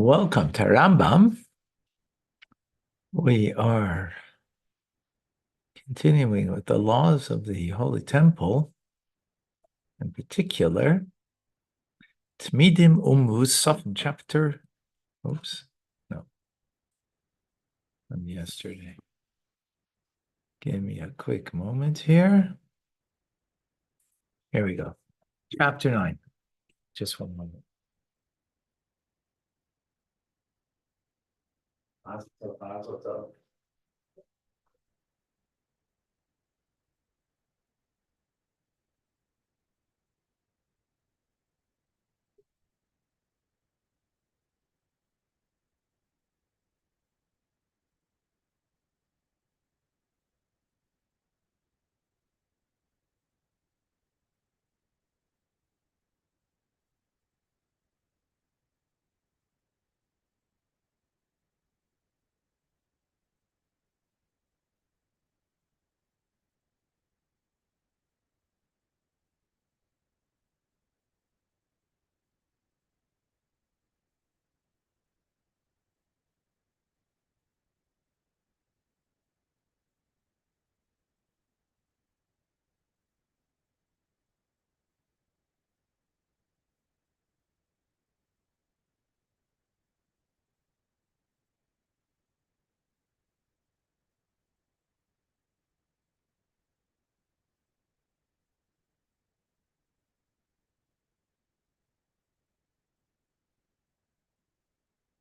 Welcome to Rambam. We are continuing with the laws of the Holy Temple, in particular, Tmidim Musaf in chapter, from yesterday. Give me a quick moment here. Here we go. Chapter 9. Just one moment.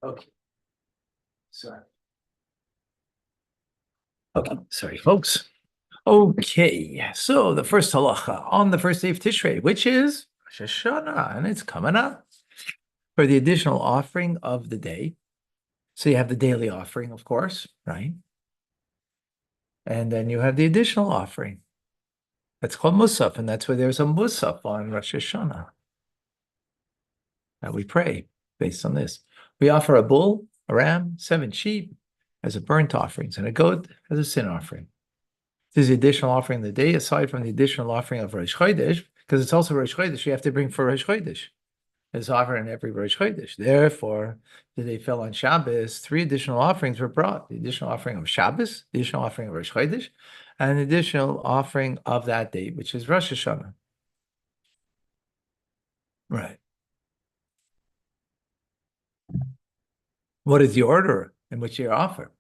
Okay. Sorry, folks. Okay, so the first halacha on the first day of Tishrei, which is Rosh Hashanah, and it's coming up for the additional offering of the day. So you have the daily offering, of course, right? And then you have the additional offering. That's called Musaf, and that's where there's a Musaf on Rosh Hashanah that we pray based on this. We offer a bull, a ram, 7 sheep as a burnt offerings, and a goat as a sin offering. This is the additional offering of the day, aside from the additional offering of Rosh Chodesh, because it's also Rosh Chodesh, you have to bring for Rosh Chodesh. It's offered in every Rosh Chodesh. Therefore, the day fell on Shabbos, 3 additional offerings were brought. The additional offering of Shabbos, the additional offering of Rosh Chodesh, and the additional offering of that day, which is Rosh Hashanah. Right. What is the order in which they offer?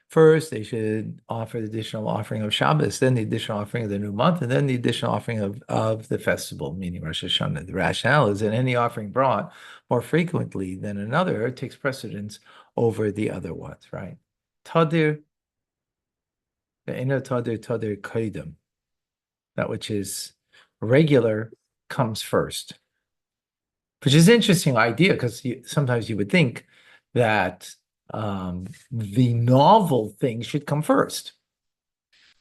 First, they should offer the additional offering of Shabbos, then the additional offering of the new month, and then the additional offering of the festival, meaning Rosh Hashanah. The rationale is that any offering brought more frequently than another takes precedence over the other ones, right? Tadir, the inner tadir kaidem, that which is regular comes first, which is an interesting idea because sometimes you would think that the novel thing should come first.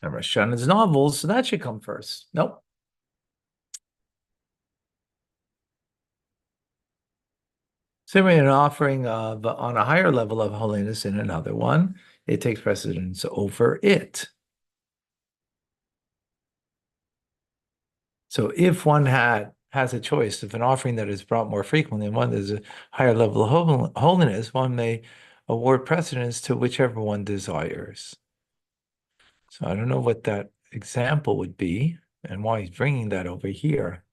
And Rosh Hashanah's novels, so that should come first. Nope. Similarly, an offering of on a higher level of holiness in another one, it takes precedence over it. So if one has a choice of an offering that is brought more frequently and one that is a higher level of holiness, one may award precedence to whichever one desires. So I don't know what that example would be and why he's bringing that over here.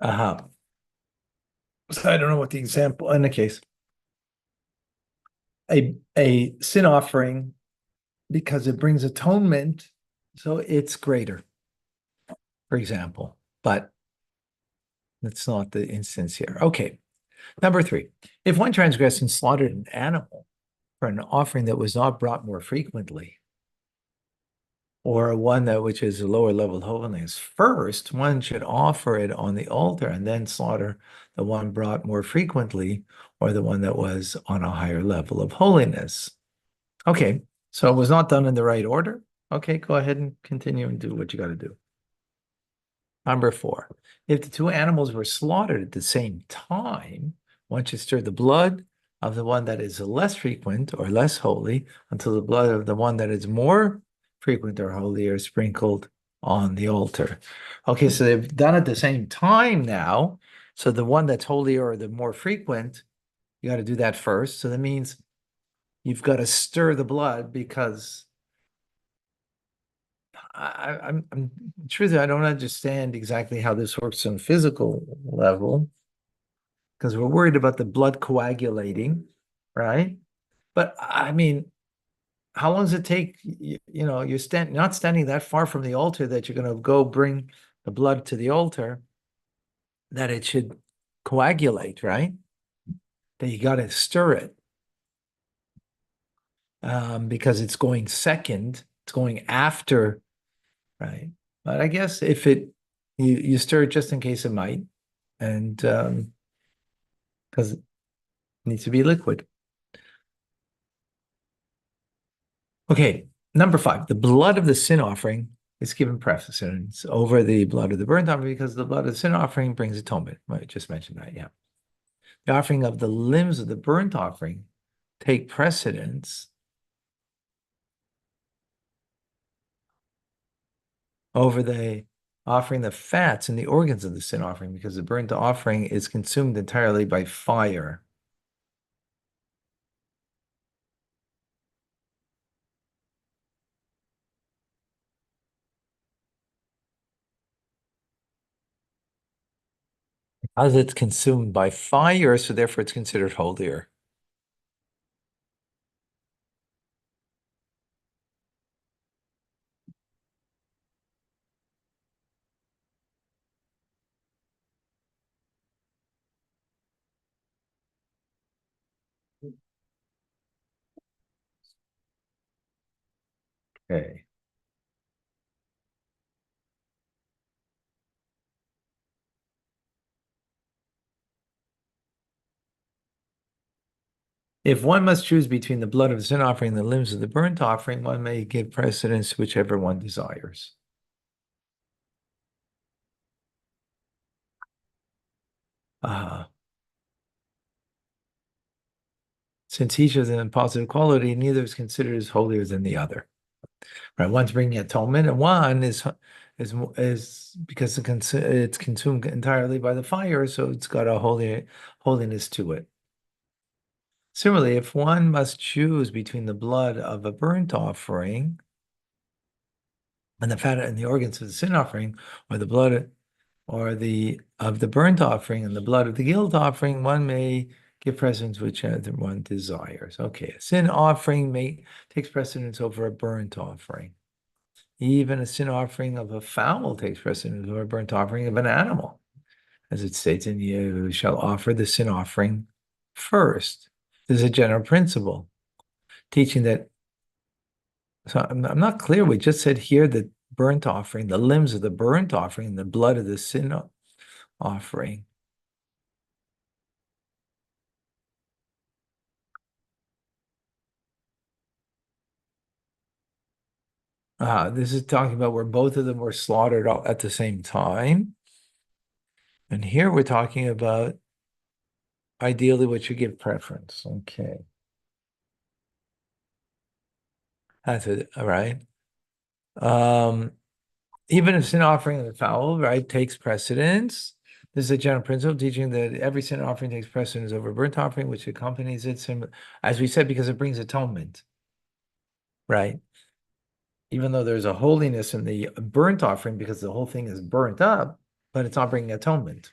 So I don't know what the example in the case. A sin offering, because it brings atonement, so it's greater, for example, but that's not the instance here. Okay, number 3. If one transgressed and slaughtered an animal for an offering that was not brought more frequently, or one that which is a lower level of holiness, first one should offer it on the altar and then slaughter the one brought more frequently or the one that was on a higher level of holiness. Okay, so it was not done in the right order. Okay, go ahead and continue and do what you got to do. Number 4, if the two animals were slaughtered at the same time, one should stir the blood of the one that is less frequent or less holy until the blood of the one that is more frequent or holy are sprinkled on the altar. Okay, so they've done it at the same time now. So the one that's holier or the more frequent, you got to do that first. So that means you've got to stir the blood because I'm truthfully, I don't understand exactly how this works on a physical level because we're worried about the blood coagulating, right? But I mean, how long does it take? You're not standing that far from the altar that you're going to go bring the blood to the altar that it should coagulate, right? That you got to stir it because it's going second, it's going after, right? But I guess if you stir it just in case it might, and because it needs to be liquid. Okay, number 5, the blood of the sin offering is given precedence over the blood of the burnt offering because the blood of the sin offering brings atonement. I just mentioned that, yeah. The offering of the limbs of the burnt offering take precedence over the offering the fats and the organs of the sin offering because the burnt offering is consumed entirely by fire. As it's consumed by fire, so therefore it's considered holier. Okay. If one must choose between the blood of the sin offering and the limbs of the burnt offering, one may give precedence to whichever one desires. Uh, since each of them in positive quality, neither is considered as holier than the other. Right? One's bringing atonement, and one is because it's consumed entirely by the fire, so it's got a holiness to it. Similarly, if one must choose between the blood of a burnt offering and the fat and the organs of the sin offering, or the blood or the of the burnt offering and the blood of the guilt offering, one may give precedence whichever one desires. Okay, a sin offering takes precedence over a burnt offering. Even a sin offering of a fowl takes precedence over a burnt offering of an animal. As it states, and you shall offer the sin offering first. This is a general principle, teaching that. So I'm not clear. We just said here that burnt offering, the limbs of the burnt offering, and the blood of the sin offering. This is talking about where both of them were slaughtered all at the same time. And here we're talking about ideally what should give preference. Okay. That's it. All right. Even if sin offering of the fowl, right, takes precedence. This is a general principle teaching that every sin offering takes precedence over burnt offering, which accompanies it, as we said, because it brings atonement, right? Even though there's a holiness in the burnt offering because the whole thing is burnt up, but it's not bringing atonement.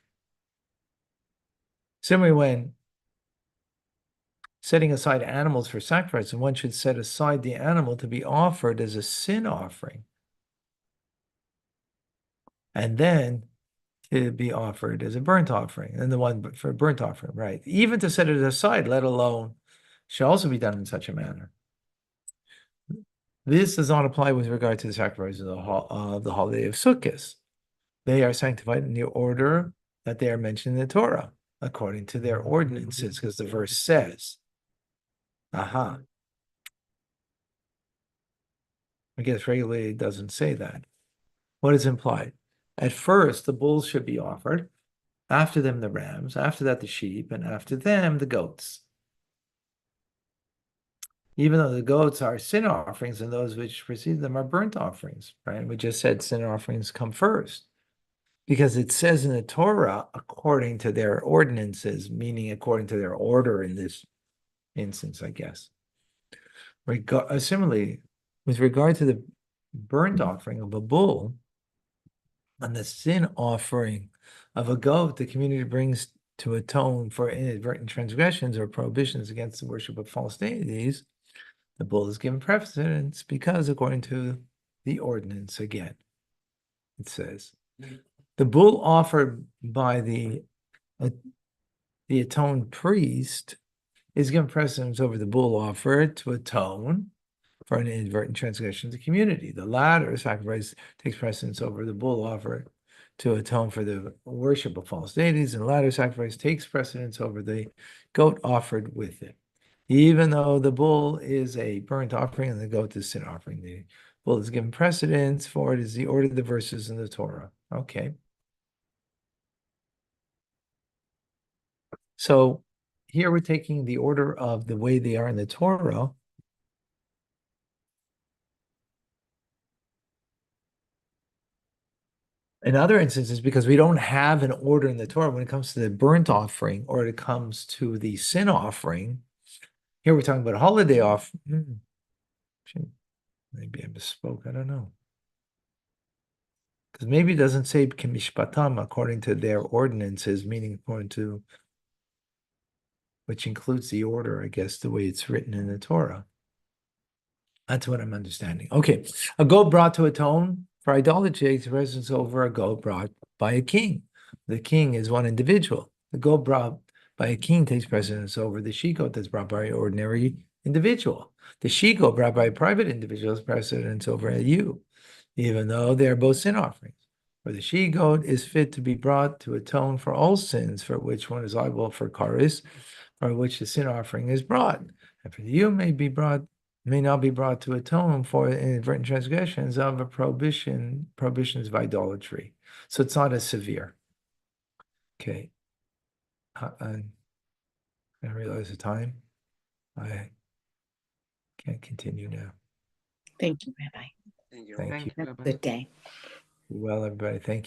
Similarly, when setting aside animals for sacrifice, and one should set aside the animal to be offered as a sin offering. And then to be offered as a burnt offering, and the one for a burnt offering, right? Even to set it aside, let alone, should also be done in such a manner. This does not apply with regard to the sacrifice of the holiday of Sukkot. They are sanctified in the order that they are mentioned in the Torah, according to their ordinances, because the verse says, aha. I guess regularly it doesn't say that. What is implied? At first, the bulls should be offered, after them the rams, after that the sheep, and after them the goats. Even though the goats are sin offerings and those which precede them are burnt offerings, right? We just said sin offerings come first because it says in the Torah, according to their ordinances, meaning according to their order in this instance, I guess. Similarly, with regard to the burnt offering of a bull and the sin offering of a goat, the community brings to atone for inadvertent transgressions or prohibitions against the worship of false deities. The bull is given precedence because, according to the ordinance, again, it says, the bull offered by the atoned priest is given precedence over the bull offered to atone for an inadvertent transgression of the community. The latter sacrifice takes precedence over the bull offered to atone for the worship of false deities, and the latter sacrifice takes precedence over the goat offered with it. Even though the bull is a burnt offering and the goat is sin offering, the bull is given precedence for it is the order of the verses in the Torah. Okay. So here we're taking the order of the way they are in the Torah. In other instances, because we don't have an order in the Torah when it comes to the burnt offering or it comes to the sin offering. Here we're talking about a holiday off. Maybe I misspoke. I don't know. Because maybe it doesn't say kimishpatam according to their ordinances, meaning according to, which includes the order, I guess, the way it's written in the Torah. That's what I'm understanding. Okay, a goat brought to atone for idolatry takes precedence over a goat brought by a king. The king is one individual. The goat brought by a king takes precedence over the she-goat that's brought by an ordinary individual. The she-goat brought by a private individual has precedence over a ewe, even though they are both sin offerings. For the she-goat is fit to be brought to atone for all sins for which one is liable for karis, for which the sin offering is brought. And for the ewe may not be brought to atone for inadvertent transgressions of a prohibitions of idolatry. So it's not as severe. Okay. I realize the time. I can't continue now. Thank you, Rabbi. Thank you. Have a good day. Well, everybody, thank you.